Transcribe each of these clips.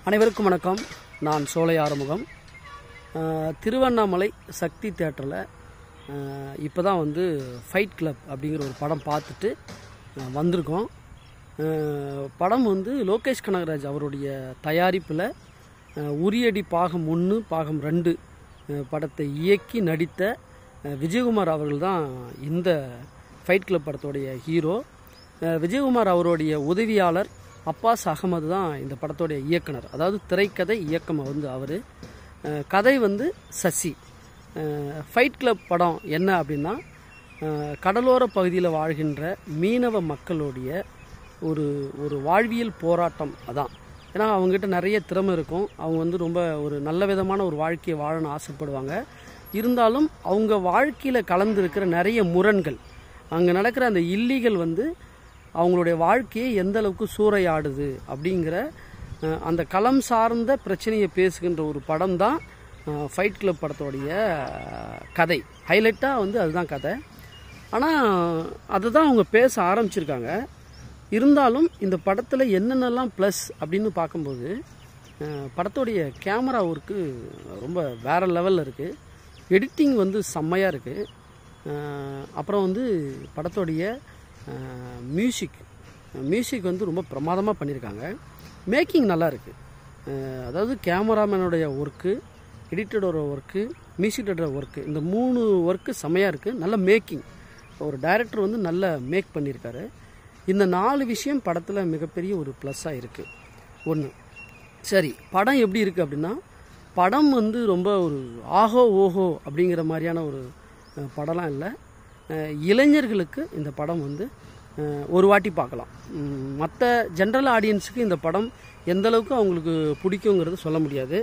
அனைவருக்கும் வணக்கம். நான் சோலை ஆறுமுகம். திருவண்ணாமலை சக்தி தியேட்டரில் இப்போ தான் ஃபைட் கிளப் அப்படிங்கிற ஒரு படம் பார்த்துட்டு வந்திருக்கோம். படம் லோகேஷ் கனகராஜ் அவருடைய தயாரிப்பில் உரியடி பாகம் 1 பாகம் 2 படத்தை இயக்கி நடித்த விஜயகுமார் அவர்கள் தான் இந்த ஃபைட் கிளப் படத்தோடைய ஹீரோ. விஜயகுமார் அவருடைய உதவியாளர் அப்பாஸ் அகமது தான் இந்த படத்தோடைய இயக்குனர். அதாவது திரைக்கதை இயக்கம் அவர். கதை சசி. ஃபைட் கிளப் படம் என்ன அப்படின்னா, கடலோர பகுதியில் வாழ்கின்ற மீனவ மக்களுடைய ஒரு வாழ்வியல் போராட்டம். அதான் ஏன்னா அவங்ககிட்ட நிறைய திறமை இருக்கும். அவங்க ரொம்ப ஒரு நல்ல விதமான ஒரு வாழ்க்கையை வாழணும்னு ஆசைப்படுவாங்க. இருந்தாலும் அவங்க வாழ்க்கையில் கலந்துருக்கிற நிறைய முரண்கள், அங்கே நடக்கிற அந்த இல்லீகல் அவங்களுடைய வாழ்க்கையை எந்த அளவுக்கு சூறையாடுது அப்படிங்கிற அந்த களம் சார்ந்த பிரச்சனையை பேசுகின்ற ஒரு படம் தான் ஃபைட் கிளப் படத்தோடைய கதை. ஹைலைட்டாக அதுதான் கதை. ஆனால் அதை தான் அவங்க பேச ஆரம்பிச்சிருக்காங்க. இருந்தாலும் இந்த படத்தில் என்னென்னலாம் ப்ளஸ் அப்படின்னு பார்க்கும்போது, படத்தோடைய கேமரா ஒர்க்கு ரொம்ப வேறு லெவலில் இருக்குது. எடிட்டிங் செம்மையாக இருக்குது. அப்புறம் படத்தோடைய மியூசிக் ரொம்ப பிரமாதமாக பண்ணியிருக்காங்க. மேக்கிங் நல்லா இருக்குது. அதாவது கேமராமேனுடைய ஒர்க்கு, எடிட்டரோட ஒர்க்கு, மியூசிக் டேரக்டர் ஒர்க்கு, இந்த 3 ஒர்க்கு செம்மையாக இருக்குது. நல்ல மேக்கிங். ஒரு டைரக்டர் நல்ல மேக் பண்ணியிருக்காரு. இந்த 4 விஷயம் படத்தில் மிகப்பெரிய ஒரு ப்ளஸ்ஸாக இருக்குது. ஒன்று. சரி, படம் எப்படி இருக்குது அப்படின்னா, படம் ரொம்ப ஒரு ஆஹோ ஓஹோ அப்படிங்கிற மாதிரியான ஒரு படம்லாம் இல்லை. இளைஞர்களுக்கு இந்த படம் ஒரு வாட்டி பார்க்கலாம். மற்ற ஜென்ரல் ஆடியன்ஸுக்கு இந்த படம் எந்த அளவுக்கு அவங்களுக்கு பிடிக்குங்கிறது சொல்ல முடியாது.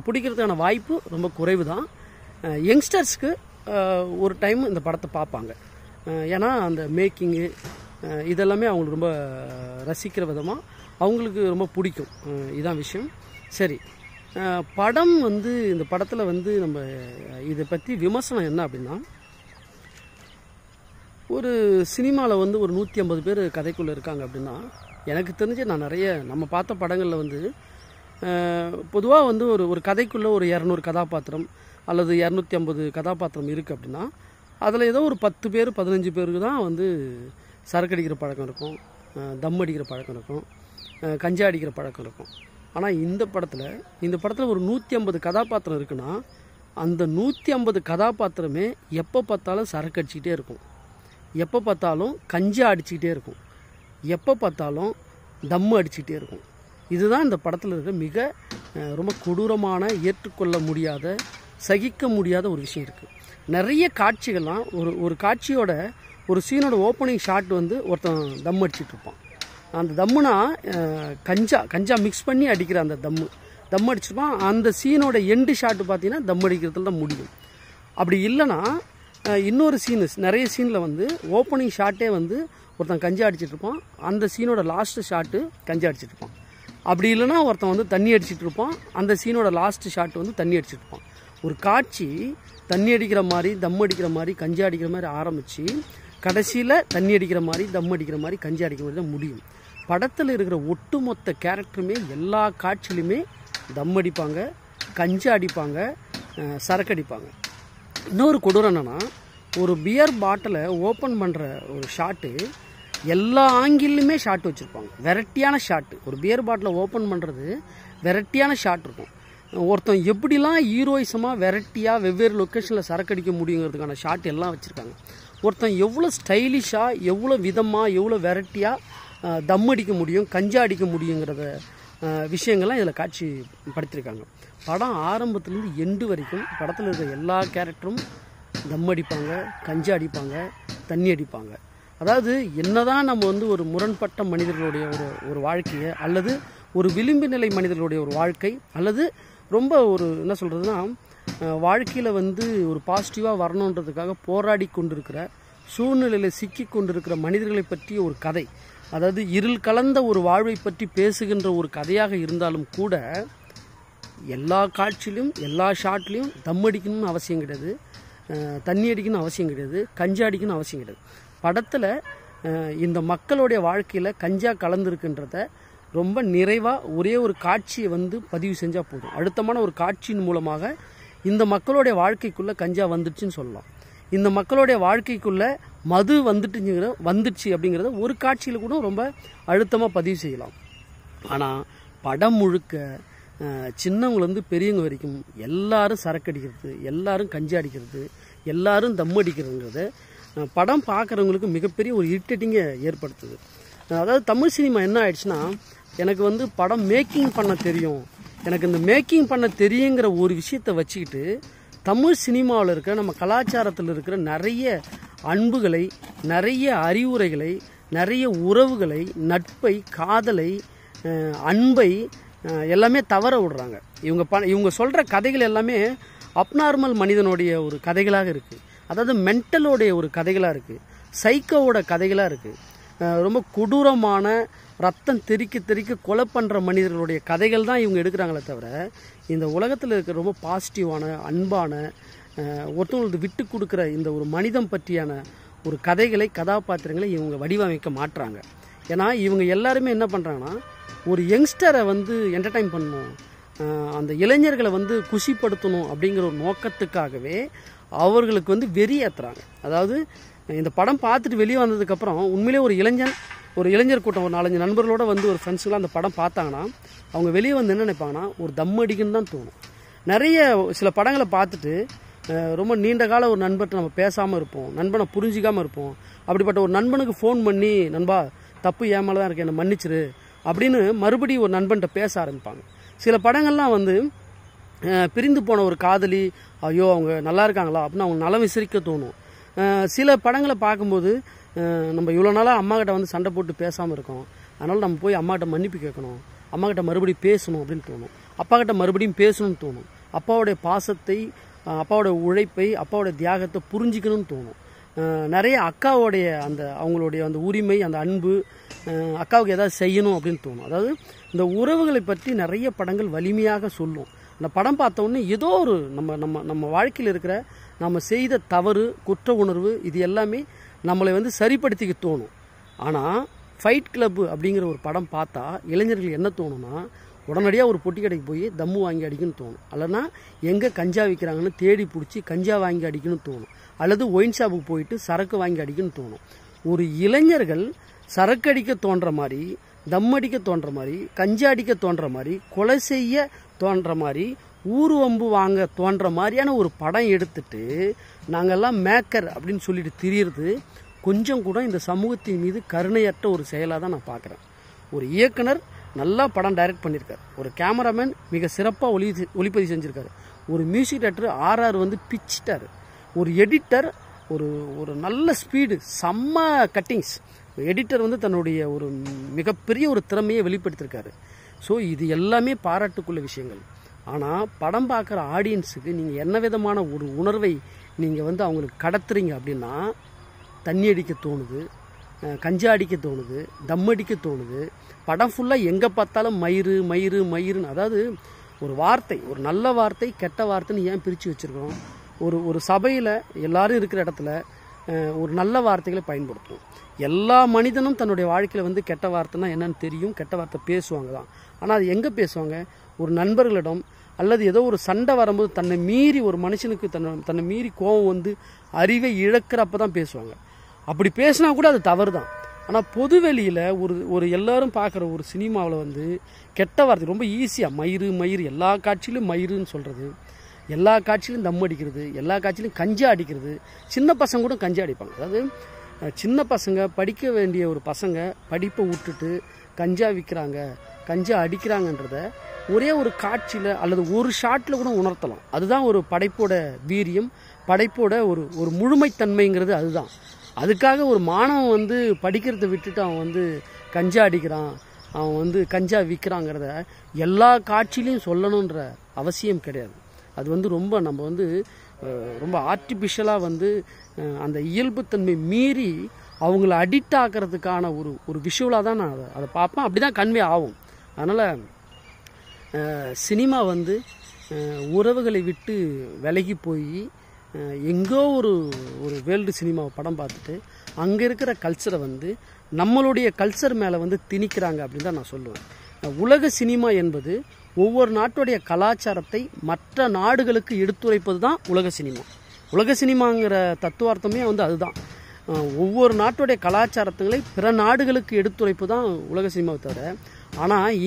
பிடிக்கிறதுக்கான வாய்ப்பு ரொம்ப குறைவு தான். யங்ஸ்டர்ஸ்க்கு ஒரு டைம் இந்த படத்தை பார்ப்பாங்க. ஏன்னா அந்த மேக்கிங்கு இதெல்லாமே அவங்களுக்கு ரொம்ப ரசிக்கிற விதமாக அவங்களுக்கு ரொம்ப பிடிக்கும். இதான் விஷயம். சரி, படம் இந்த படத்தில் நம்ம இதை பற்றி விமர்சனம் என்ன அப்படின்னா, ஒரு சினிமாவில் ஒரு 150 பேர் கதைக்குள்ளே இருக்காங்க அப்படின்னா, எனக்கு தெரிஞ்சு நான் நிறைய நம்ம பார்த்த படங்களில் பொதுவாக ஒரு கதைக்குள்ளே ஒரு 200 கதாபாத்திரம் அல்லது 250 கதாபாத்திரம் இருக்குது அப்படின்னா, அதில் ஏதோ ஒரு 10 பேர் 15 பேருக்கு தான் சரக்கு அடிக்கிற பழக்கம் இருக்கும், தம் அடிக்கிற பழக்கம் இருக்கும், கஞ்சா அடிக்கிற பழக்கம் இருக்கும். ஆனால் இந்த படத்தில் ஒரு 150 கதாபாத்திரம் இருக்குன்னா, அந்த 150 கதாபாத்திரமே எப்போ பார்த்தாலும் சரக்கு அடிச்சுக்கிட்டே இருக்கும், எப்போ பார்த்தாலும் கஞ்சா அடிச்சுக்கிட்டே இருக்கும், எப்போ பார்த்தாலும் தம்மு அடிச்சுக்கிட்டே இருக்கும். இதுதான் இந்த படத்தில் இருக்கிற ரொம்ப கொடூரமான, ஏற்றுக்கொள்ள முடியாத, சகிக்க முடியாத ஒரு விஷயம் இருக்குது. நிறைய காட்சிகள்லாம் ஒரு காட்சியோட ஒரு சீனோட ஓப்பனிங் ஷாட் ஒருத்தன் தம் அடிச்சுட்டு இருப்பான். அந்த தம்முனா கஞ்சா மிக்ஸ் பண்ணி அடிக்கிற அந்த தம் அடிச்சிருப்பான். அந்த சீனோட எண்டு ஷாட்டு பார்த்தீங்கன்னா தம் அடிக்கிறதுல தான் முடியும். அப்படி இல்லைன்னா இன்னொரு நிறைய சீனில் ஓப்பனிங் ஷாட்டே ஒருத்தன் கஞ்சா அடிச்சிட்டு இருப்பான். அந்த சீனோட லாஸ்ட் ஷாட்டு கஞ்சா அடிச்சிட்டு இருப்பான். அப்படி இல்லைன்னா ஒருத்தன் தண்ணி அடிச்சிட்டு இருப்பான். அந்த சீனோட லாஸ்ட் ஷாட்டு தண்ணி அடிச்சிட்டு இருப்பான். ஒரு காட்சி தண்ணி அடிக்கிற மாதிரி, தம் அடிக்கிற மாதிரி, கஞ்சா அடிக்கிற மாதிரி ஆரம்பித்து கடைசியில் தண்ணி அடிக்கிற மாதிரி, தம் அடிக்கிற மாதிரி, கஞ்சா அடிக்கிற மாதிரி தான் முடியும். படத்தில் இருக்கிற ஒட்டுமொத்த கேரக்டருமே எல்லா காட்சியிலுமே தம் அடிப்பாங்க, கஞ்சா அடிப்பாங்க, சரக்கு அடிப்பாங்க. இன்னொரு கொடூரம் என்னன்னா, ஒரு பியர் பாட்டிலை ஓப்பன் பண்ணுற ஒரு ஷாட்டு எல்லா ஆங்கிள்லையுமே ஷாட் வச்சுருப்பாங்க. வெரைட்டியான ஷாட்டு. ஒரு பியர் பாட்டிலை ஓப்பன் பண்ணுறது வெரைட்டியான ஷாட் இருக்கும். ஒருத்தன் எப்படிலாம் ஹீரோயிசமாக வெரைட்டியாக வெவ்வேறு லொக்கேஷனில் சரக்கு அடிக்க முடியுங்கிறதுக்கான ஷாட் எல்லாம் வச்சுருக்காங்க. ஒருத்தன் எவ்வளோ ஸ்டைலிஷாக, எவ்வளோ விதமாக, எவ்வளோ வெரைட்டியாக தம் அடிக்க முடியும், கஞ்சா அடிக்க முடியுங்கிறத விஷயங்கள்லாம் இதில் காட்சி படுத்திருக்காங்க. படம் ஆரம்பத்துலேருந்து எண்டு வரைக்கும் படத்தில் இருக்கிற எல்லா கேரக்டரும் தம் அடிப்பாங்க, கஞ்சா அடிப்பாங்க, தண்ணி அடிப்பாங்க. அதாவது என்னதான் நம்ம ஒரு முரண்பட்ட மனிதர்களுடைய ஒரு வாழ்க்கையை, அல்லது ஒரு விளிம்பு நிலை மனிதர்களுடைய ஒரு வாழ்க்கை, அல்லது ரொம்ப என்ன சொல்கிறதுனா, வாழ்க்கையில் ஒரு பாசிட்டிவாக வரணுன்றதுக்காக போராடி கொண்டிருக்கிற, சூழ்நிலையில் சிக்கி கொண்டிருக்கிற மனிதர்களை பற்றிய ஒரு கதை, அதாவது இருள் கலந்த ஒரு வாழ்வை பற்றி பேசுகின்ற ஒரு கதையாக இருந்தாலும் கூட, எல்லா காட்சியிலும் எல்லா ஷாட்லேயும் தம் அடிக்கணும்னு அவசியம் கிடையாது, தண்ணி அடிக்கணும்னு அவசியம் கிடையாது, கஞ்சா அடிக்கணும்னு அவசியம் கிடையாது. படத்தில் இந்த மக்களுடைய வாழ்க்கையில் கஞ்சா கலந்துருக்குன்றத ரொம்ப நிறைவாக ஒரே ஒரு காட்சியை வந்து பதிவு செஞ்சால் போதும். அழுத்தமான ஒரு காட்சியின் மூலமாக இந்த மக்களுடைய வாழ்க்கைக்குள்ளே கஞ்சா வந்துடுச்சுன்னு சொல்லலாம். இந்த மக்களுடைய வாழ்க்கைக்குள்ளே மது வந்துடுச்சு அப்படிங்கிறத ஒரு காட்சியில் கூட ரொம்ப அழுத்தமாக பதிவு செய்யலாம். ஆனால் படம் முழுக்க சின்னவங்கலேருந்து பெரியவங்க வரைக்கும் எல்லாரும் சரக்கு அடிக்கிறது, எல்லாரும் கஞ்சா அடிக்கிறது, எல்லாரும் தம் அடிக்கிறதுங்கிறத படம் பார்க்குறவங்களுக்கு மிகப்பெரிய ஒரு இரிட்டேட்டிங்கை ஏற்படுத்துது. அதாவது தமிழ் சினிமா என்ன ஆயிடுச்சுன்னா, எனக்கு வந்து படம் மேக்கிங் பண்ண தெரியும், எனக்கு இந்த மேக்கிங் பண்ண தெரியுங்கிற ஒரு விஷயத்தை வச்சுக்கிட்டு தமிழ் சினிமாவில் இருக்கிற நம்ம கலாச்சாரத்தில் இருக்கிற நிறைய அன்புகளை, நிறைய அறிவுரைகளை, நிறைய உறவுகளை, நட்பை, காதலை, அன்பை எல்லாமே தவற விடுறாங்க. இவங்க சொல்கிற கதைகள் எல்லாமே அப்நார்மல் மனிதனுடைய ஒரு கதைகளாக இருக்குது. அதாவது மென்டலோடைய ஒரு கதைகளாக இருக்குது, சைக்கோவோட கதைகளாக இருக்குது. ரொம்ப கொடூரமான ரத்தம் தெறிக்க கொலை பண்ணுற மனிதர்களுடைய கதைகள் தான் இவங்க எடுக்கிறாங்களே தவிர, இந்த உலகத்தில் இருக்கிற ரொம்ப பாசிட்டிவான, அன்பான, ஒருத்தவங்களுக்கு விட்டு கொடுக்குற இந்த ஒரு மனிதம் பற்றியான ஒரு கதைகளை, கதாபாத்திரங்களை இவங்க வடிவமைக்க மாட்டுறாங்க. ஏன்னா இவங்க எல்லாருமே என்ன பண்ணுறாங்கன்னா, ஒரு யங்ஸ்டரை வந்து என்டர்டைன் பண்ணணும், அந்த இளைஞர்களை வந்து குஷிப்படுத்தணும் அப்படிங்கிற ஒரு நோக்கத்துக்காகவே அவர்களுக்கு வந்து வெறியேற்றுறாங்க. அதாவது இந்த படம் பார்த்துட்டு வெளியே வந்ததுக்கப்புறம் உண்மையிலே ஒரு இளைஞர் கூட்டம், ஒரு 4-5 நண்பர்களோட வந்து ஒரு ஃப்ரெண்ட்ஸ்லாம் அந்த படம் பார்த்தாங்கன்னா அவங்க வெளியே வந்து என்ன நினைப்பாங்கன்னா, ஒரு தம் அடிக்குன்னு தான் தோணும். நிறைய சில படங்களை பார்த்துட்டு ரொம்ப நீண்ட கால ஒரு நண்பர்கிட்ட நம்ம பேசாமல் இருப்போம், நண்பனை புரிஞ்சிக்காமல் இருப்போம். அப்படிப்பட்ட ஒரு நண்பனுக்கு ஃபோன் பண்ணி, நண்பா தப்பு ஏன் மேலே தான் இருக்கு, என்னை மன்னிச்சிரு அப்படின்னு மறுபடியும் ஒரு நண்பன்கிட்ட பேச ஆரம்பிப்பாங்க. சில படங்கள்லாம் வந்து பிரிந்து போன ஒரு காதலி, ஐயோ அவங்க நல்லா இருக்காங்களா அப்படின்னு அவங்க நலம் விசாரிக்க தோணும். சில படங்களை பார்க்கும்போது நம்ம இவ்வளோ நாளாக அம்மாக்கிட்ட வந்து சண்டை போட்டு பேசாமல் இருக்கோம், அதனால் நம்ம போய் அம்மாக்கிட்ட மன்னிப்பு கேட்கணும், அம்மாக்கிட்ட மறுபடியும் பேசணும் அப்படின்னு தோணும். அப்பாக்கிட்ட மறுபடியும் பேசணும்னு தோணும். அப்பாவுடைய பாசத்தை, அப்பாவோட உழைப்பை, அப்பாவோட தியாகத்தை புரிஞ்சிக்கணும்னு தோணும். நிறைய அக்காவோடைய அவங்களுடைய அந்த உரிமை, அந்த அன்பு, அக்காவுக்கு ஏதாவது செய்யணும் அப்படின்னு தோணும். அதாவது இந்த உறவுகளை பற்றி நிறைய படங்கள் வலிமையாக சொல்லும். அந்த படம் பார்த்த உடனே ஏதோ ஒரு நம்ம வாழ்க்கையில் இருக்கிற நம்ம செய்த தவறு, குற்ற உணர்வு, இது எல்லாமே நம்மளை வந்து சரிப்படுத்திக்க தோணும். ஆனால் ஃபைட் கிளப் அப்படிங்கிற ஒரு படம் பார்த்தா இளைஞர்கள் என்ன தோணும்னா, உடனடியாக ஒரு பொட்டி கடைக்கு போய் தம்மு வாங்கி அடிக்கணும்னு தோணும், அல்லனா எங்கே கஞ்சா விற்கிறாங்கன்னு தேடி பிடிச்சி கஞ்சா வாங்கி அடிக்கணும்னு தோணும், அல்லது ஒயின் ஷாப்புக்கு போயிட்டு சரக்கு வாங்கி அடிக்கணும்னு தோணும். ஒரு இளைஞர்கள் சரக்கு அடிக்க தோன்ற மாதிரி, தம் அடிக்க தோன்ற மாதிரி, கஞ்சா அடிக்க தோன்ற மாதிரி, கொலை செய்ய தோன்ற மாதிரி, ஊர்வம்பு வாங்க தோன்ற மாதிரியான ஒரு படம் எடுத்துட்டு நாங்கள்லாம் மேக்கர் அப்படின்னு சொல்லிட்டு திரியிறது கொஞ்சம் கூட இந்த சமூகத்தின் மீது கருணையற்ற ஒரு செயலாக தான் நான் பார்க்குறேன். ஒரு இயக்குனர் நல்லா படம் டைரக்ட் பண்ணியிருக்காரு, ஒரு கேமராமேன் மிக சிறப்பாக ஒளிப்பதிவு செஞ்சுருக்காரு, ஒரு மியூசிக் டைரக்டர் ஆர்ஆர் வந்து பிச்சிட்டார், ஒரு எடிட்டர் ஒரு நல்ல ஸ்பீடு, செம்ம கட்டிங்ஸ், எடிட்டர் வந்து தன்னுடைய ஒரு மிகப்பெரிய ஒரு திறமையை வெளிப்படுத்தியிருக்காரு. ஸோ இது எல்லாமே பாராட்டுக்குள்ள விஷயங்கள். ஆனால் படம் பார்க்குற ஆடியன்ஸுக்கு நீங்கள் என்ன விதமான ஒரு உணர்வை நீங்கள் வந்து அவங்களுக்கு கடத்துறீங்க அப்படின்னா, தண்ணி அடிக்க தோணுது, கஞ்சா அடிக்க தோணுது, தம் அடிக்க தோணுது. படம் ஃபுல்லாக எங்கே பார்த்தாலும் மயிருன்னு, அதாவது ஒரு வார்த்தை, ஒரு நல்ல வார்த்தை, கெட்ட வார்த்தைன்னு ஏன் பிரித்து வச்சுருக்கோம்? ஒரு சபையில் எல்லாரும் இருக்கிற இடத்துல ஒரு நல்ல வார்த்தைகளை பயன்படுத்தும். எல்லா மனிதனும் தன்னுடைய வாழ்க்கையில் வந்து கெட்ட வார்த்தைனா என்னன்னு தெரியும், கெட்ட வார்த்தை பேசுவாங்க தான். ஆனால் அது எங்கே பேசுவாங்க? ஒரு நண்பர்களிடம், அல்லது ஏதோ ஒரு சண்டை வரும்போது தன்னை மீறி ஒரு மனுஷனுக்கு தன்னை மீறி கோபம் வந்து அறிவை இழக்கிறப்ப தான் பேசுவாங்க. அப்படி பேசினா கூட அது தவறு தான். ஆனால் பொதுவெளியில் ஒரு எல்லாரும் பார்க்குற ஒரு சினிமாவில் வந்து கெட்ட வார்த்தை ரொம்ப ஈஸியாக மயிறு எல்லா காட்சியிலும் மயிருன்னு சொல்கிறது, எல்லா காட்சியிலும் தம் அடிக்கிறது, எல்லா காட்சியிலும் கஞ்சா அடிக்கிறது. சின்ன பசங்க கூட கஞ்சா அடிப்பாங்க. அதாவது சின்ன பசங்க, படிக்க வேண்டிய ஒரு பசங்க படிப்பை விட்டுட்டு கஞ்சா விற்கிறாங்க, கஞ்சா அடிக்கிறாங்கன்றத ஒரே ஒரு காட்சியில் அல்லது ஒரு ஷாட்டில் கூட உணர்த்தலாம். அதுதான் ஒரு படைப்போட வீரியம், படைப்போட ஒரு முழுமைத்தன்மைங்கிறது அதுதான். அதுக்காக ஒரு மாணவன் வந்து படிக்கிறத விட்டுட்டு அவன் வந்து கஞ்சா அடிக்கிறான், அவன் வந்து கஞ்சா விற்கிறாங்கிறத எல்லா காட்சியிலையும் சொல்லணுன்ற அவசியம் கிடையாது. அது வந்து நம்ம வந்து ரொம்ப ஆர்டிஃபிஷியலாக வந்து அந்த இயல்புத்தன்மை மீறி அவங்கள அடிக்ட் ஆக்கிறதுக்கான ஒரு விஷுவலாக தான் நான் அதை பார்ப்பேன். அப்படி தான் கன்வே ஆகும். அதனால் சினிமா வந்து உறவுகளை விட்டு விலகி போய் எங்கோ ஒரு வேர்ல்டு சினிமாவை படம் பார்த்துட்டு அங்கே இருக்கிற கல்ச்சரை வந்து நம்மளுடைய கல்ச்சர் மேலே வந்து திணிக்கிறாங்க அப்படின்னு தான் நான் சொல்லுவேன். உலக சினிமா என்பது ஒவ்வொரு நாட்டுடைய கலாச்சாரத்தை மற்ற நாடுகளுக்கு எடுத்துரைப்பது தான் உலக சினிமா. உலக சினிமாங்கிற தத்துவார்த்தமே வந்து அதுதான். ஒவ்வொரு நாட்டுடைய கலாச்சாரத்துகளை பிற நாடுகளுக்கு எடுத்துரைப்பு தான் உலக சினிமாவை தவிர. ஆனால்